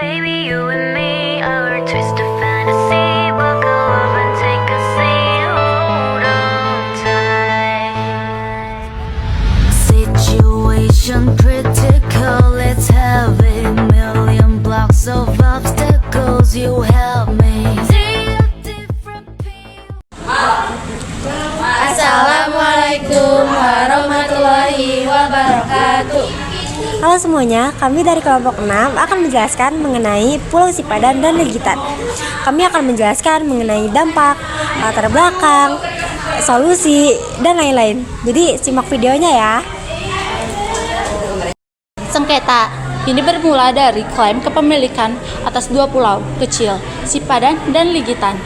Baby, you and me are a twist of fantasy. Buckle up and take a seat. Hold on tight. Situation critical. Let's have a million blocks of obstacles. You help me. Assalamualaikum warahmatullahi wabarakatuh. Halo semuanya, kami dari kelompok 6 akan menjelaskan mengenai Pulau Sipadan dan Legitan. Kami akan menjelaskan mengenai dampak, latar belakang, solusi, dan lain-lain. Jadi simak videonya ya. Sengketa ini bermula dari klaim kepemilikan atas dua pulau kecil, Sipadan dan Legitan.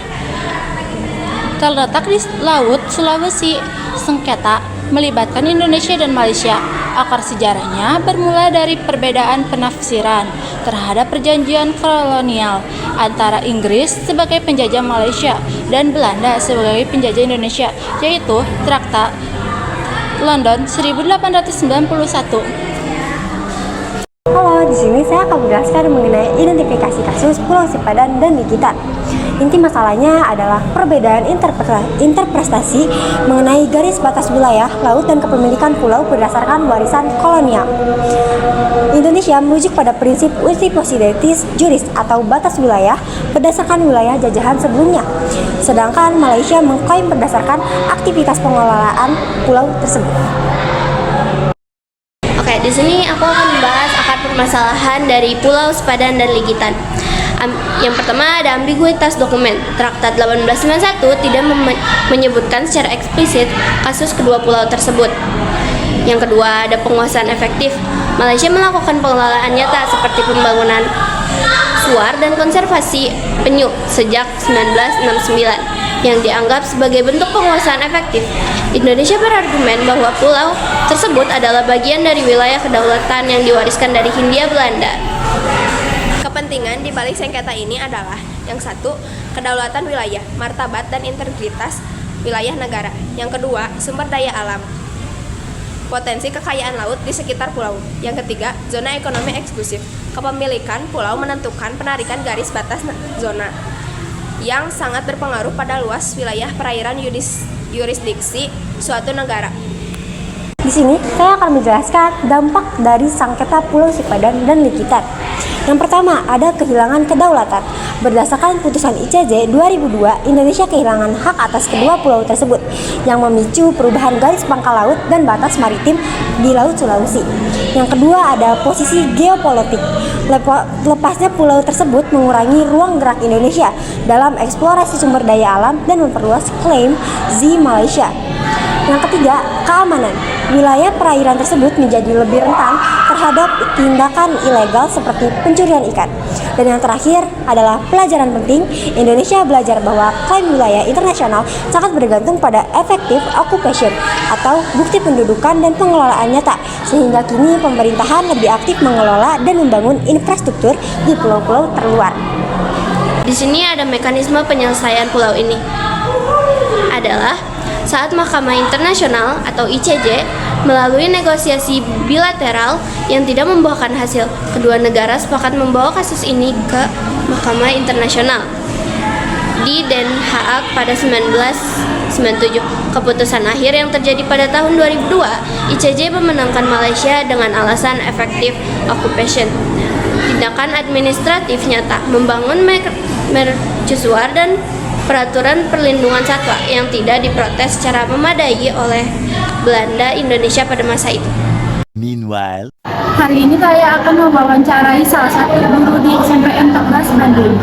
Terletak di Laut Sulawesi, sengketa melibatkan Indonesia dan Malaysia. Akar sejarahnya bermula dari perbedaan penafsiran terhadap perjanjian kolonial antara Inggris sebagai penjajah Malaysia dan Belanda sebagai penjajah Indonesia, yaitu Traktat London 1891. Halo, di sini saya akan menjelaskan mengenai identifikasi kasus Pulau Sipadan dan Legitan. Inti masalahnya adalah perbedaan interpretasi mengenai garis batas wilayah, laut, dan kepemilikan pulau berdasarkan warisan kolonial. Indonesia merujuk pada prinsip reciprocity juris atau batas wilayah berdasarkan wilayah jajahan sebelumnya. Sedangkan Malaysia mengklaim berdasarkan aktivitas pengelolaan pulau tersebut. Oke, di sini aku akan membahas akar permasalahan dari Pulau Sipadan dan Legitan. Yang pertama ada ambiguitas dokumen. Traktat 1891 tidak menyebutkan secara eksplisit kasus kedua pulau tersebut. Yang kedua ada penguasaan efektif. Malaysia melakukan pengelolaan nyata seperti pembangunan suar dan konservasi penyu sejak 1969 yang dianggap sebagai bentuk penguasaan efektif. Indonesia berargumen bahwa pulau tersebut adalah bagian dari wilayah kedaulatan yang diwariskan dari Hindia Belanda. Kepentingan di balik sengketa ini adalah yang satu, kedaulatan wilayah, martabat dan integritas wilayah negara. Yang kedua, sumber daya alam, potensi kekayaan laut di sekitar pulau. Yang ketiga, zona ekonomi eksklusif. Kepemilikan pulau menentukan penarikan garis batas zona yang sangat berpengaruh pada luas wilayah perairan yurisdiksi suatu negara. Di sini saya akan menjelaskan dampak dari sengketa Pulau Sipadan dan Legitan. Yang pertama, ada kehilangan kedaulatan. Berdasarkan putusan ICJ 2002, Indonesia kehilangan hak atas kedua pulau tersebut yang memicu perubahan garis pangkal laut dan batas maritim di Laut Sulawesi. Yang kedua, ada posisi geopolitik. Lepasnya pulau tersebut mengurangi ruang gerak Indonesia dalam eksplorasi sumber daya alam dan memperluas klaim di Malaysia. Yang ketiga, keamanan. Wilayah perairan tersebut menjadi lebih rentan terhadap tindakan ilegal seperti pencurian ikan. Dan yang terakhir adalah pelajaran penting. Indonesia belajar bahwa klaim wilayah internasional sangat bergantung pada effective occupation atau bukti pendudukan dan pengelolaan nyata, sehingga kini pemerintahan lebih aktif mengelola dan membangun infrastruktur di pulau-pulau terluar. Di sini ada mekanisme penyelesaian pulau ini. Adalah saat Mahkamah Internasional atau ICJ melalui negosiasi bilateral yang tidak membuahkan hasil, kedua negara sepakat membawa kasus ini ke Mahkamah Internasional di Den Haag pada 1997. Keputusan akhir yang terjadi pada tahun 2002, ICJ memenangkan Malaysia dengan alasan effective occupation. Tindakan administratif nyata membangun mercusuar dan peraturan perlindungan satwa yang tidak diprotes secara memadai oleh Belanda Indonesia pada masa itu. Meanwhile, hari ini saya akan mewawancarai salah satu guru di SMPN 14 Bandung.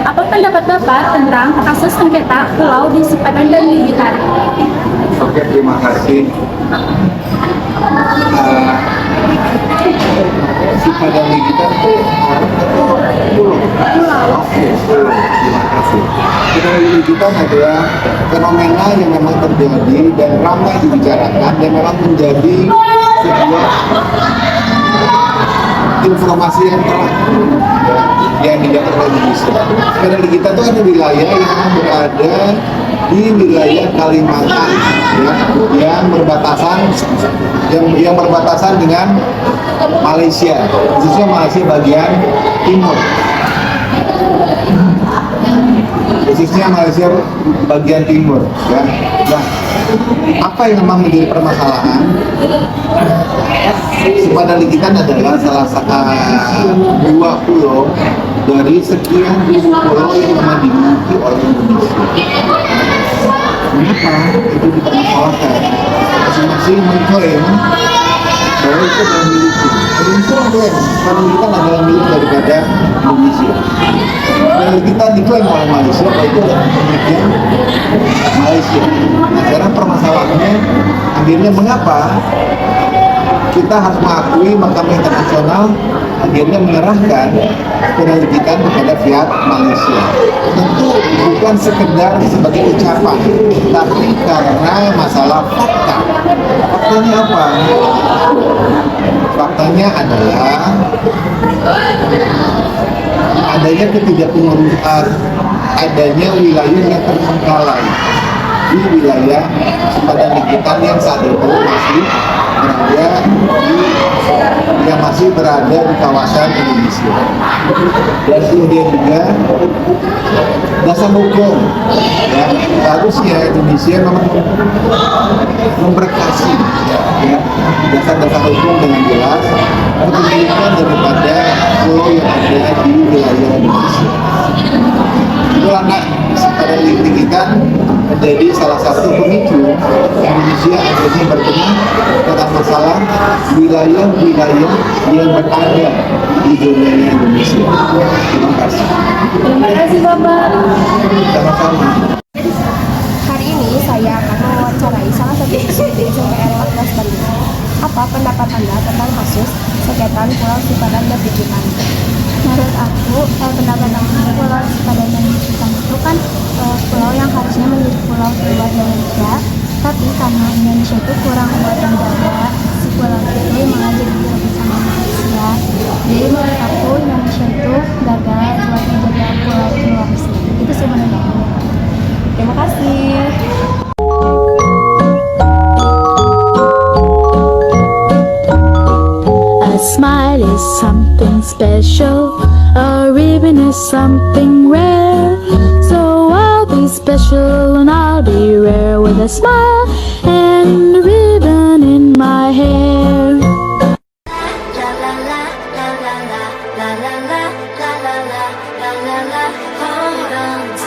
Apa pendapat Bapak tentang kasus sengketa pulau di Sipadan dan Legitan? Oke, terima kasih. Sipadan Legitan itu pulau. Oke, terima kasih. Sipadan Legitan adalah fenomena yang memang terjadi dan ramai dibicarakan dan memang menjadi sebuah informasi yang telah yang didapat oleh Indonesia. Sipadan Legitan itu ada wilayah yang berada di wilayah Kalimantan ya, yang berbatasan dengan Malaysia, khususnya Malaysia bagian timur. Ya. Nah, apa yang memang menjadi permasalahan? Sepadan Likitan adalah salah satu dua pulau dari sekian pulau yang memang dimiliki oleh Indonesia. Kenapa itu dipermasalahkan? Masing-masing mengklaim bahwa itu adalah miliknya. Indonesia mengklaim Sepadan Likitan adalah milik daripada Indonesia. Dan kita diklaim oleh Malaysia bahwa itu adalah miliknya Malaysia. Nah, sekarang permasalahannya akhirnya mengapa kita harus mengakui Mahkamah Internasional akhirnya menyerahkan Sepadan Likitan kepada pihak Malaysia. Tentu bukan sekedar sebagai ucapan, tapi karena masalah fakta. Faktanya apa? Faktanya adalah adanya ketidakpengurusan, adanya wilayah yang terbengkalai di wilayah Sepadan Likitan yang saat itu masih berada di kawasan Indonesia. Dan kemudian juga dasar hukum, ya, harusnya Indonesia memberkasi dasar-dasar hukum dengan jelas kepemilikan daripada pulau yang ada di wilayah Indonesia. Itulah Sepadan Likitan menjadi salah satu pemicu Indonesia akhirnya bertemu tentang masalah wilayah-wilayah yang berada di zona Indonesia. Terima kasih. Terima kasih Bapak. Sama-sama. Hari ini saya akan mewawancarai salah satu siswi SMPN 14 Bandung. Apa pendapat Anda tentang kasus sengketa Pulau Sipadan dan Likitan? Menurut aku, pendapat aku Pulau Sipadan dan Likitan itu kan pulau yang harusnya menjadi pulau buat Indonesia, tapi karena Indonesia itu kurang buat menjaga si pulau itu malah jadi direbut sama Malaysia. Jadi menurut aku Indonesia itu gagal buat menjaga pulau Sulawesi. Itu sih menurut aku. Terima kasih. A smile is something special, a ribbon is something rare. So I'll be special and I'll be rare with a smile and a ribbon in my hair. La la la la la la la la la la la la la la la. Hold on